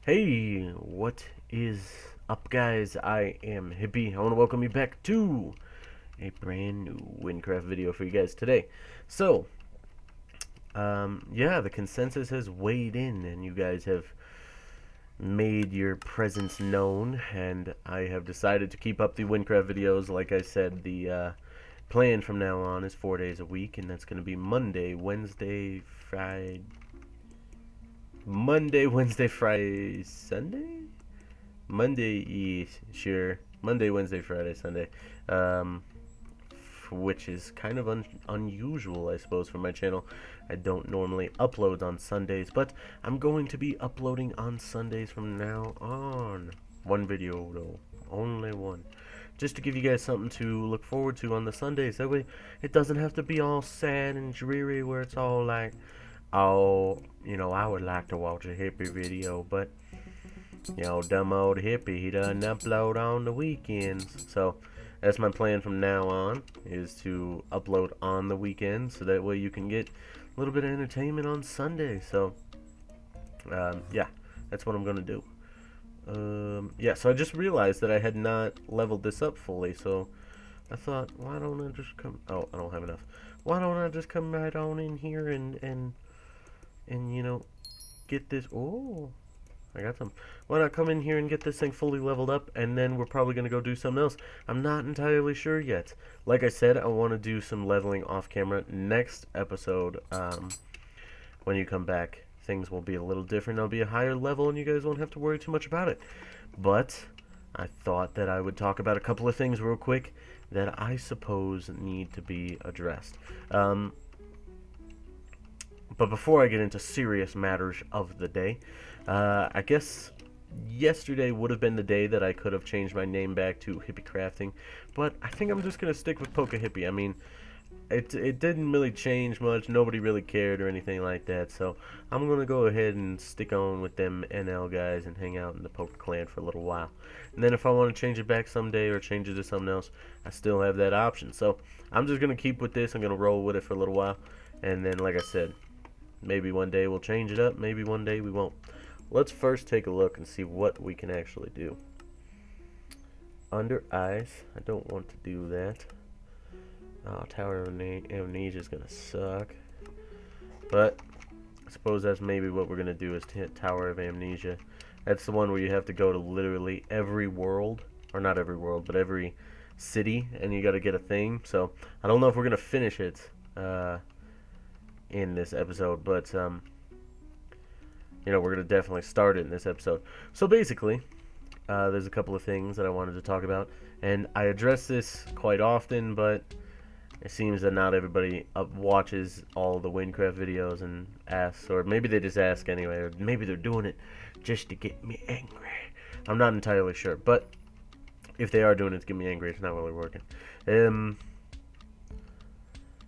Hey, what is up, guys? I am Hippie. I want to welcome you back to a brand new Wynncraft video for you guys today. So, yeah, the consensus has weighed in, and you guys have made your presence known, and I have decided to keep up the Wynncraft videos. Like I said, the plan from now on is 4 days a week, and that's going to be Monday, Wednesday, Friday, Sunday? Monday, sure. Monday, Wednesday, Friday, Sunday. Um, which is kind of unusual, I suppose, for my channel. I don't normally upload on Sundays, but I'm going to be uploading on Sundays from now on. One video, though. Only one. Just to give you guys something to look forward to on the Sundays. That way, it doesn't have to be all sad and dreary where it's all like, oh, I would like to watch a hippie video, but dumb old hippie, he doesn't upload on the weekends. So that's my plan from now on, is to upload on the weekends, so that way you can get a little bit of entertainment on Sunday. So yeah, that's what I'm gonna do. Yeah, so I just realized that I had not leveled this up fully, so I thought, why don't I just come, oh, I don't have enough. Why don't I just come right on in here and get this, oh, I got some. Why not come in here and get this thing fully leveled up, and then we're probably going to go do something else. I'm not entirely sure yet. Like I said, I want to do some leveling off camera next episode. When you come back, things will be a little different. I'll be a higher level, and you guys won't have to worry too much about it. But I thought that I would talk about a couple of things real quick that I suppose need to be addressed. But before I get into serious matters of the day, I guess yesterday would have been the day that I could have changed my name back to Hippie Crafting, but I think I'm just going to stick with Poke Hippie. I mean, it didn't really change much. Nobody really cared or anything like that, so I'm going to go ahead and stick on with them NL guys and hang out in the Poke Clan for a little while. And then if I want to change it back someday or change it to something else, I still have that option. So I'm just going to keep with this. I'm going to roll with it for a little while, and then, like I said, maybe one day we'll change it up, maybe one day we won't. Let's first take a look and see what we can actually do. Under ice, I don't want to do that. Oh, Tower of Amnesia is going to suck. But I suppose that's maybe what we're going to do, is to hit Tower of Amnesia. That's the one where you have to go to literally every world, or not every world, but every city, and you got to get a thing. So I don't know if we're going to finish it in this episode, but we're gonna definitely start it in this episode. So basically, there's a couple of things that I wanted to talk about, and I address this quite often, but it seems that not everybody watches all the Wynncraft videos and asks, or maybe they just ask anyway, or maybe they're doing it just to get me angry. I'm not entirely sure, but if they are doing it to get me angry, it's not really working.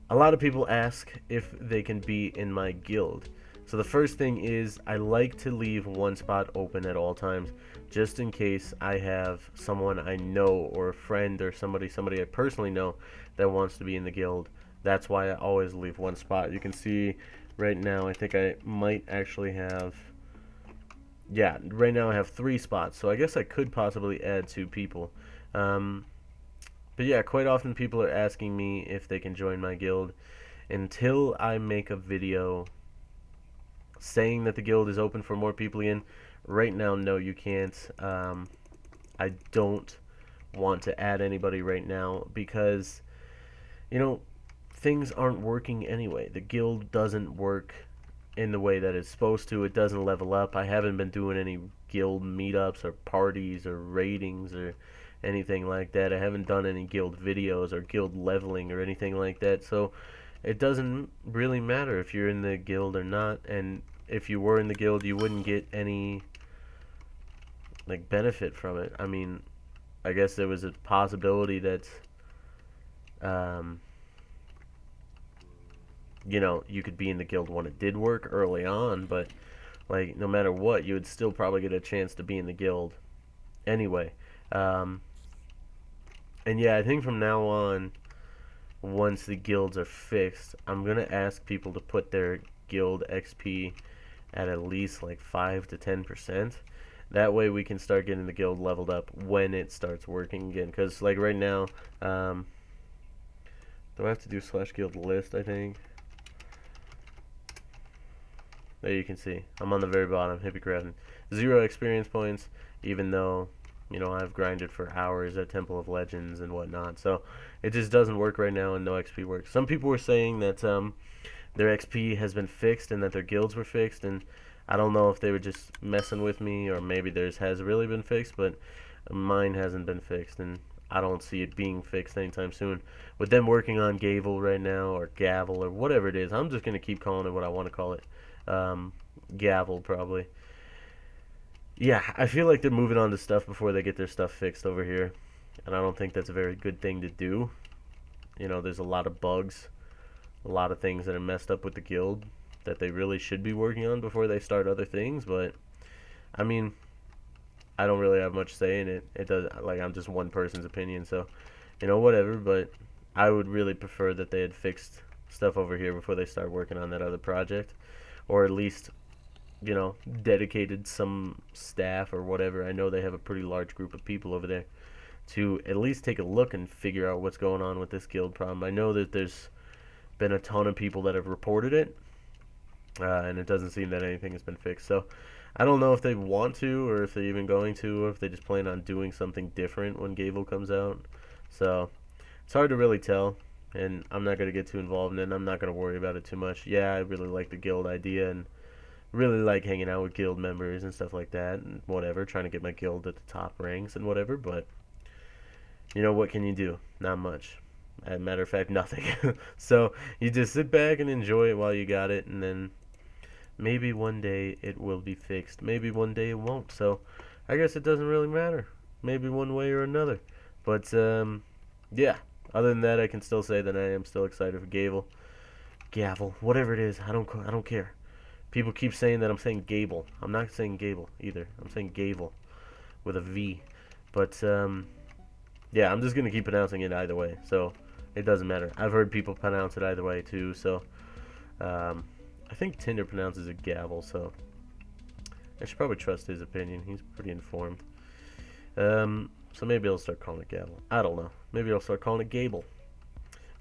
A lot of people ask if they can be in my guild. So the first thing is, I like to leave one spot open at all times, just in case I have someone I know, or a friend, or somebody I personally know that wants to be in the guild. That's why I always leave one spot. You can see right now, I think I might actually have, yeah, right now I have 3 spots. So I guess I could possibly add 2 people. But yeah, quite often people are asking me if they can join my guild. Until I make a video saying that the guild is open for more people in, right now, no, you can't. I don't want to add anybody right now because, things aren't working anyway. The guild doesn't work in the way that it's supposed to. It doesn't level up. I haven't been doing any guild meetups or parties or ratings or anything like that. I haven't done any guild videos or guild leveling or anything like that, so it doesn't really matter if you're in the guild or not. And if you were in the guild, you wouldn't get any benefit from it. I mean, I guess there was a possibility that you could be in the guild when it did work early on, but no matter what, you would still probably get a chance to be in the guild anyway. And yeah, I think from now on, once the guilds are fixed, I'm going to ask people to put their guild XP at least 5 to 10%. That way we can start getting the guild leveled up when it starts working again. Because, like, right now, do I have to do /guild list, I think? There you can see. I'm on the very bottom, hippie-crafting. 0 experience points, even though, you know, I've grinded for hours at Temple of Legends and whatnot. So, it just doesn't work right now, and no XP works. Some people were saying that their XP has been fixed and that their guilds were fixed, and I don't know if they were just messing with me or maybe theirs has really been fixed, but mine hasn't been fixed, and I don't see it being fixed anytime soon. With them working on Gavel right now, or Gavel, or whatever it is, I'm just going to keep calling it what I want to call it. Gavel, probably. Yeah, I feel like they're moving on to stuff before they get their stuff fixed over here, and I don't think that's a very good thing to do. You know, there's a lot of bugs, a lot of things that are messed up with the guild that they really should be working on before they start other things, but I mean, I don't really have much say in it. It does, like, I'm just one person's opinion, so, you know, whatever, but I would really prefer that they had fixed stuff over here before they start working on that other project, or at least, you know, dedicated some staff or whatever. I know they have a pretty large group of people over there to at least take a look and figure out what's going on with this guild problem. I know that there's been a ton of people that have reported it, and it doesn't seem that anything has been fixed. So I don't know if they want to, or if they're even going to, or if they just plan on doing something different when Gavel comes out. So it's hard to really tell, and I'm not going to get too involved in it. I'm not going to worry about it too much. Yeah, I really like the guild idea, and really like hanging out with guild members and stuff like that, and whatever, trying to get my guild at the top ranks and whatever, but, you know, what can you do? Not much. As a matter of fact, nothing. So you just sit back and enjoy it while you got it, and then maybe one day it will be fixed. Maybe one day it won't. So I guess it doesn't really matter. Maybe one way or another. But yeah. Other than that, I can still say that I am still excited for Gavel, whatever it is. I don't care. People keep saying that I'm saying Gable. I'm not saying Gable either. I'm saying Gavel with a V. But yeah, I'm just gonna keep pronouncing it either way. So it doesn't matter. I've heard people pronounce it either way too. So I think Tinder pronounces it Gavel, so I should probably trust his opinion. He's pretty informed. So maybe I'll start calling it Gavel. I don't know. Maybe I'll start calling it Gable.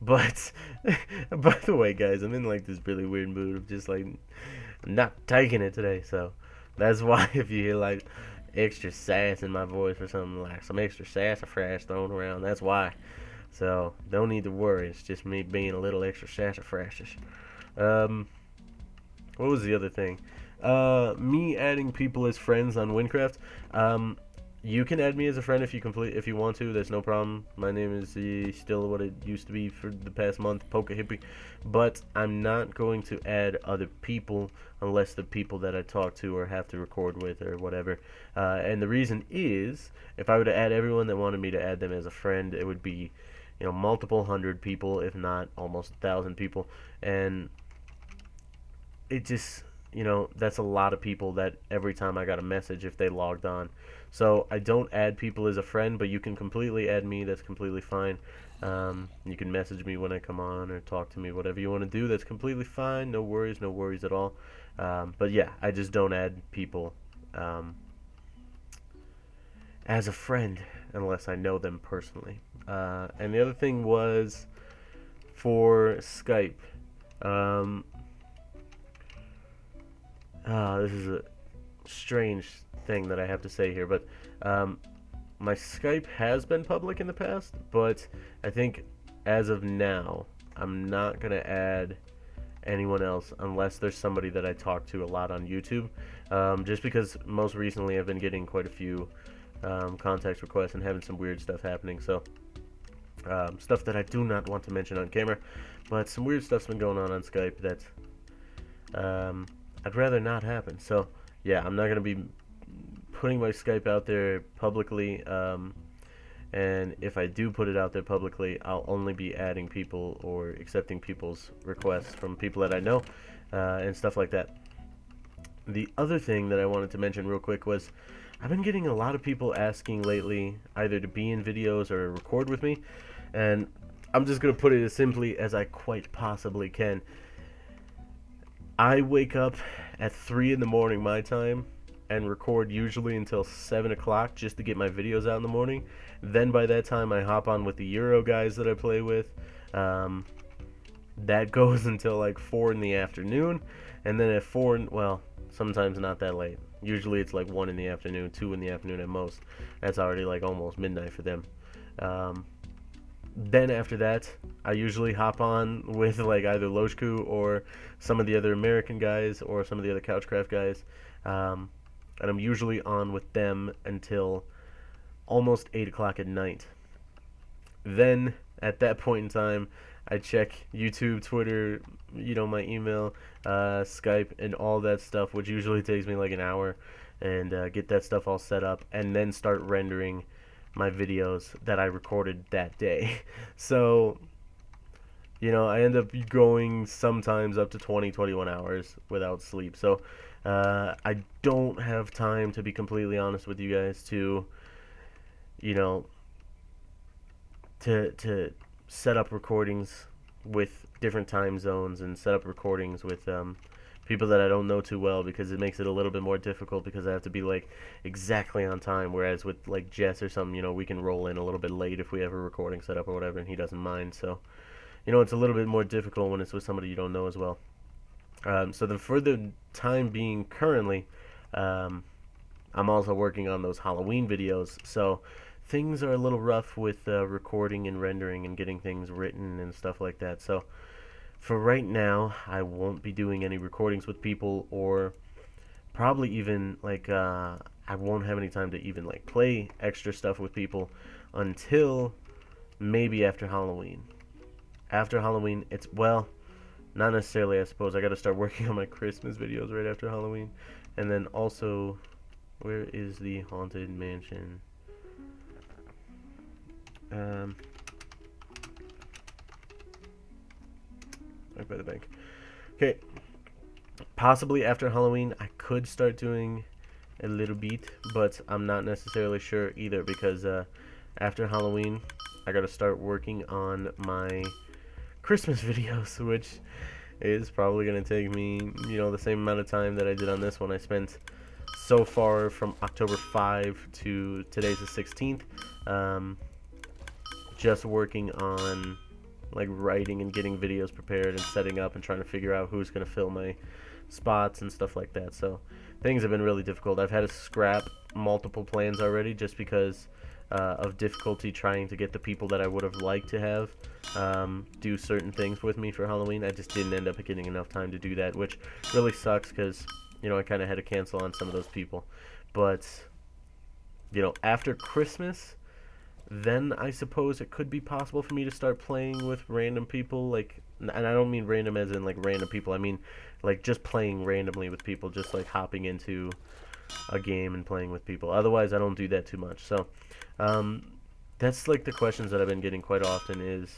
But, by the way, guys, I'm in, like, this really weird mood of just, like, not taking it today. So that's why if you hear, like, extra sass in my voice or something, like some extra sassafras thrown around, that's why. So don't need to worry. It's just me being a little extra sassafrasish. What was the other thing? Me adding people as friends on Wynncraft. You can add me as a friend if you want to. There's no problem. My name is still what it used to be for the past month, Poke Hippie. But I'm not going to add other people unless the people that I talk to or have to record with or whatever. And the reason is, if I were to add everyone that wanted me to add them as a friend, it would be, you know, multiple hundred people, if not almost 1,000 people, and it just, you know, that's a lot of people that every time I got a message if they logged on. So I don't add people as a friend, but you can completely add me. That's completely fine. You can message me when I come on or talk to me, whatever you want to do. That's completely fine. No worries at all. But yeah, I just don't add people as a friend unless I know them personally. And the other thing was for Skype. This is a strange thing that I have to say here, but my Skype has been public in the past, but I think as of now, I'm not going to add anyone else unless there's somebody that I talk to a lot on YouTube, just because most recently I've been getting quite a few contact requests and having some weird stuff happening, so stuff that I do not want to mention on camera, but some weird stuff's been going on Skype that I'd rather not happen. So yeah, I'm not going to be putting my Skype out there publicly, and if I do put it out there publicly, I'll only be adding people or accepting people's requests from people that I know, and stuff like that. The other thing that I wanted to mention real quick was I've been getting a lot of people asking lately either to be in videos or record with me, and I'm just going to put it as simply as I quite possibly can. I wake up at 3 in the morning my time, and record usually until 7 o'clock just to get my videos out in the morning. Then by that time I hop on with the Euro guys that I play with. That goes until like 4 in the afternoon, and then at 4, well, sometimes not that late. Usually it's like 1 in the afternoon, 2 in the afternoon at most. That's already like almost midnight for them. Then after that, I usually hop on with like either Loshku or some of the other American guys or some of the other Couchcraft guys. And I'm usually on with them until almost 8 o'clock at night. Then, at that point in time, I check YouTube, Twitter, my email, Skype, and all that stuff, which usually takes me like an hour, and get that stuff all set up, and then start rendering my videos that I recorded that day. So, I end up going sometimes up to 20, 21 hours without sleep. So, I don't have time, to be completely honest with you guys, to, to set up recordings with different time zones and set up recordings with people that I don't know too well, because it makes it a little bit more difficult, because I have to be like exactly on time, whereas with like Jess or something, we can roll in a little bit late if we have a recording set up or whatever, and he doesn't mind. So it's a little bit more difficult when it's with somebody you don't know as well. So for the time being currently, I'm also working on those Halloween videos, so things are a little rough with recording and rendering and getting things written and stuff like that. So for right now, I won't be doing any recordings with people, or probably even like I won't have any time to even like play extra stuff with people until maybe after Halloween. After Halloween, it's, well, not necessarily, I suppose. I got to start working on my Christmas videos right after Halloween. And then also, where is the Haunted Mansion? Right by the bank. Okay. Possibly after Halloween, I could start doing a little bit, but I'm not necessarily sure either, because after Halloween, I got to start working on my Christmas videos, which is probably going to take me, the same amount of time that I did on this one. I spent so far from October 5 to today's the 16th, just working on like writing and getting videos prepared and setting up and trying to figure out who's going to fill my spots and stuff like that. So things have been really difficult. I've had to scrap multiple plans already just because of difficulty trying to get the people that I would have liked to have do certain things with me for Halloween. I just didn't end up getting enough time to do that, which really sucks, because I kind of had to cancel on some of those people. But after Christmas, then I suppose it could be possible for me to start playing with random people, like, and I don't mean random as in like random people, I mean like just playing randomly with people, just like hopping into a game and playing with people. Otherwise, I don't do that too much. So that's like the questions that I've been getting quite often, is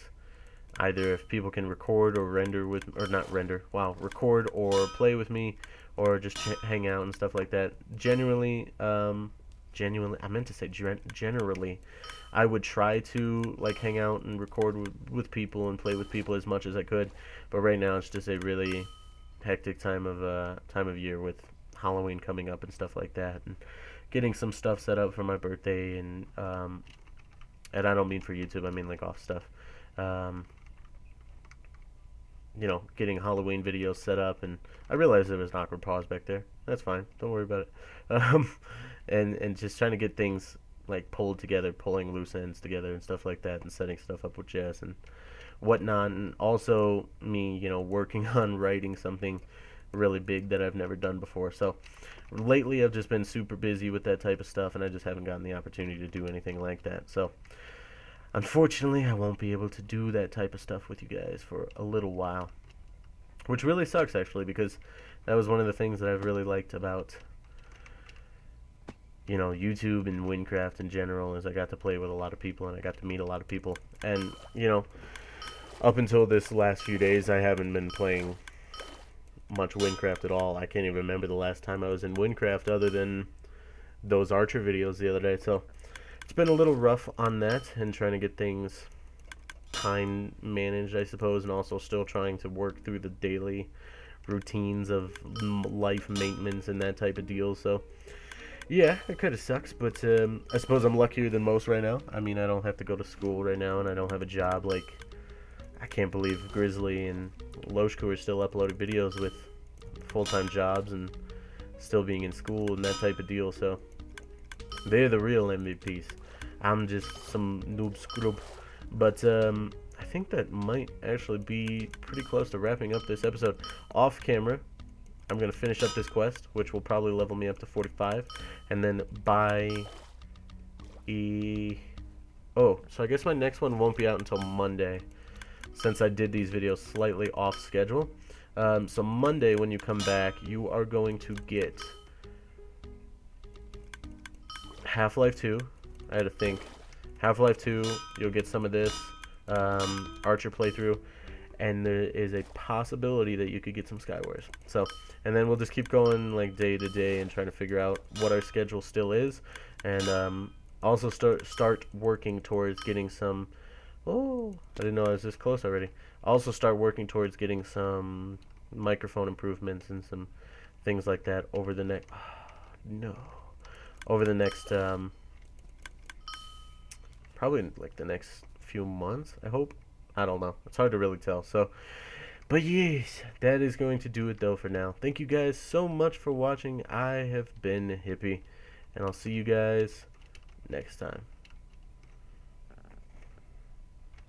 either if people can record or render with, or not render, wow, record or play with me, or just hang out and stuff like that. Generally, I meant to say generally, I would try to like hang out and record with people and play with people as much as I could, but right now it's just a really hectic time of year with Halloween coming up and stuff like that, and getting some stuff set up for my birthday, and I don't mean for YouTube, I mean like off stuff. Getting Halloween videos set up, and I realized there was an awkward pause back there. That's fine, don't worry about it. And just trying to get things like pulled together, pulling loose ends together and stuff like that, and setting stuff up with Jess and whatnot, and also me, working on writing something really big that I've never done before. So lately I've just been super busy with that type of stuff, and I just haven't gotten the opportunity to do anything like that. So unfortunately, I won't be able to do that type of stuff with you guys for a little while, which really sucks, actually, because that was one of the things that I've really liked about YouTube and Wynncraft in general, is I got to play with a lot of people, and I got to meet a lot of people. And up until this last few days, I haven't been playing much Wynncraft at all. I can't even remember the last time I was in Wynncraft other than those Archer videos the other day. So it's been a little rough on that, and trying to get things time managed, I suppose, and also still trying to work through the daily routines of life maintenance and that type of deal. So Yeah, it kind of sucks, but I suppose I'm luckier than most right now. I mean, I don't have to go to school right now, and I don't have a job. Like, I can't believe Grizzly and Loshku are still uploading videos with full-time jobs and still being in school and that type of deal. So they're the real MVPs. I'm just some noob scrub. But I think that might actually be pretty close to wrapping up this episode. Off camera, I'm going to finish up this quest, which will probably level me up to 45. And then by... Oh, so I guess my next one won't be out until Monday, since I did these videos slightly off schedule. So Monday, when you come back, you are going to get Half-Life 2. I had to think. Half-Life 2, you'll get some of this Archer playthrough, and there is a possibility that you could get some Skywars. So, and then we'll just keep going like day to day and trying to figure out what our schedule still is, and also start working towards getting some. Oh, I didn't know I was this close already. Also start working towards getting some microphone improvements and some things like that over the next. No, over the next probably like the next few months, I hope. I don't know. It's hard to really tell. So, but yes, that is going to do it though for now. Thank you guys so much for watching. I have been Hippie, and I'll see you guys next time.